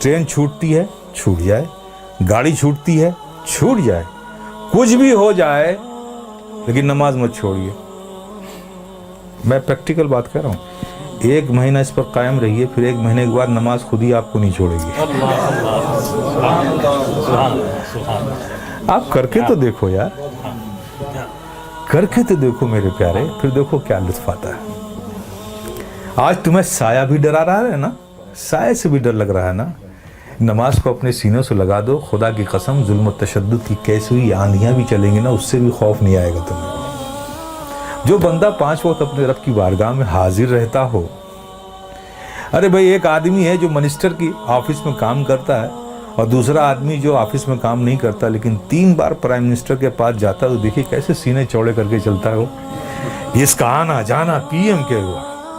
Train छूटती है छूट जाए, गाड़ी छूटती है छूट जाए, कुछ भी हो जाए, लेकिन नमाज मत छोड़िए। मैं प्रैक्टिकल बात कर रहा हूँ। 1 महीना इस पर कायम रहिए, फिर 1 महीने के बाद नमाज खुद ही आपको नहीं छोड़ेगी। आप करके तो देखो यार, करके तो देखो मेरे प्यारे, फिर देखो क्या लुत्फ आता है। आज तुम्हें साया भी डरा रहा है ना, साये से भी डर लग रहा है ना, नमाज को अपने सीनों से लगा दो। खुदा की कसम, जुल्म तशद्दुद की कैसी हुई आंधियां भी चलेंगी ना, उससे भी खौफ नहीं आएगा तुम्हें। जो बंदा 5 वक्त अपने रब की बारगाह में हाजिर रहता हो। अरे भाई, एक आदमी है जो मिनिस्टर की ऑफिस में काम करता है, और दूसरा आदमी जो ऑफिस में काम नहीं करता लेकिन 3 बार प्राइम मिनिस्टर के पास जाता है, तो देखिए कैसे सीने चौड़े करके चलता है वो। इसका आना जाना पीएम के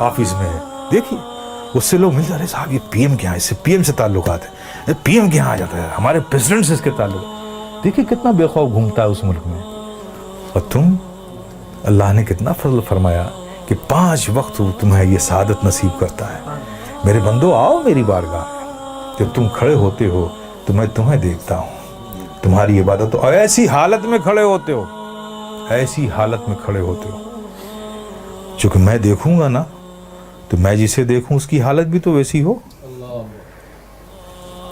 ऑफिस में है। देखिए उससे लोग मिल जा रहे, साहब ये पीएम के यहाँ, इससे पीएम से ताल्लुकात है, पीएम के यहाँ आ जाता है, हमारे प्रेसिडेंट से इसके ताल्लुक। देखिए कितना बेखौफ घूमता है उस मुल्क में। और तुम, अल्लाह ने कितना फजल फरमाया कि 5 वक्त तुम्हें ये सादत नसीब करता है। मेरे बंदो, आओ मेरी बारगाह में। जब तुम खड़े होते हो तो मैं तुम्हें देखता हूँ, तुम्हारी इबादत, और ऐसी हालत में खड़े होते हो, ऐसी हालत में खड़े होते हो, चूंकि मैं देखूंगा ना, तो मैं जिसे देखूं उसकी हालत भी तो वैसी हो।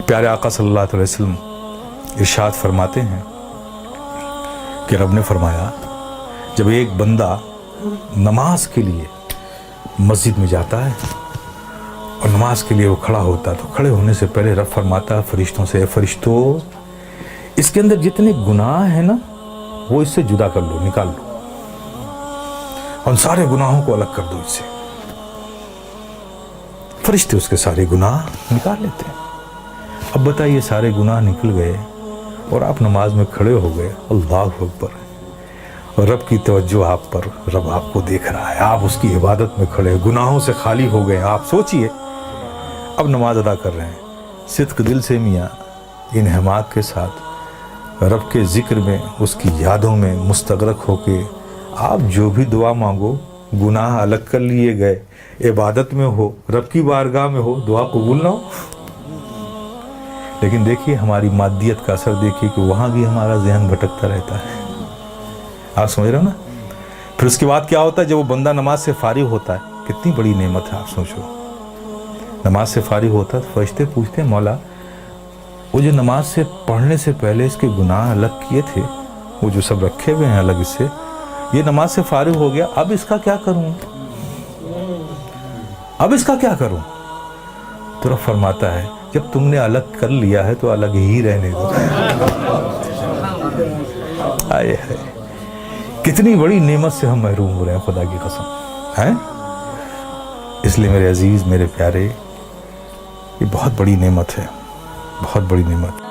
प्यारे आका सल्लल्लाहु अलैहि वसल्लम इरशाद फरमाते हैं कि रब ने फरमाया, जब एक बंदा नमाज के लिए मस्जिद में जाता है और नमाज के लिए वो खड़ा होता है, तो खड़े होने से पहले रब फरमाता है फरिश्तों से, फरिश्तों, इसके अंदर जितने गुनाह हैं ना, वो इससे जुदा कर लो, निकाल लो, उन सारे गुनाहों को अलग कर दो इससे। फरिश्ते उसके सारे गुनाह निकाल लेते हैं। अब बताइए, सारे गुनाह निकल गए और आप नमाज में खड़े हो गए, अल्लाहु अकबर, और रब की तवज्जो आप पर, रब आपको देख रहा है, आप उसकी इबादत में खड़े, गुनाहों से खाली हो गए। आप सोचिए, अब नमाज अदा कर रहे हैं, सिद्क दिल से मियाँ इन हिमात के साथ रब के ज़िक्र में, उसकी यादों में मुस्तगरक होके आप जो भी दुआ मांगो, गुनाह अलग कर लिए गए, इबादत में हो, रब की बारगाह में हो, दुआ कबूल ना हो। लेकिन देखिए हमारी मादियत का असर देखिए कि वहाँ भी हमारा जहन भटकता रहता है। आप समझ रहे हो ना। फिर उसके बाद क्या होता है, जब वो बंदा नमाज से फारिग होता है, कितनी बड़ी नेमत है आप सोचो। नमाज से फारिग होता है तो फरिश्ते पूछते हैं, मौला वो जो नमाज से पढ़ने से पहले इसके गुनाह अलग किए थे, वो जो सब रखे हुए हैं अलग, इससे ये नमाज से फारिग हो गया, अब इसका क्या करूं, अब इसका क्या करूं। तो रब फरमाता है, जब तुमने अलग कर लिया है तो अलग ही रहने दो। आए है, कितनी बड़ी नेमत से हम महरूम हो रहे हैं, खुदा की कसम है। इसलिए मेरे अजीज, मेरे प्यारे, ये बहुत बड़ी नेमत है, बहुत बड़ी नेमत।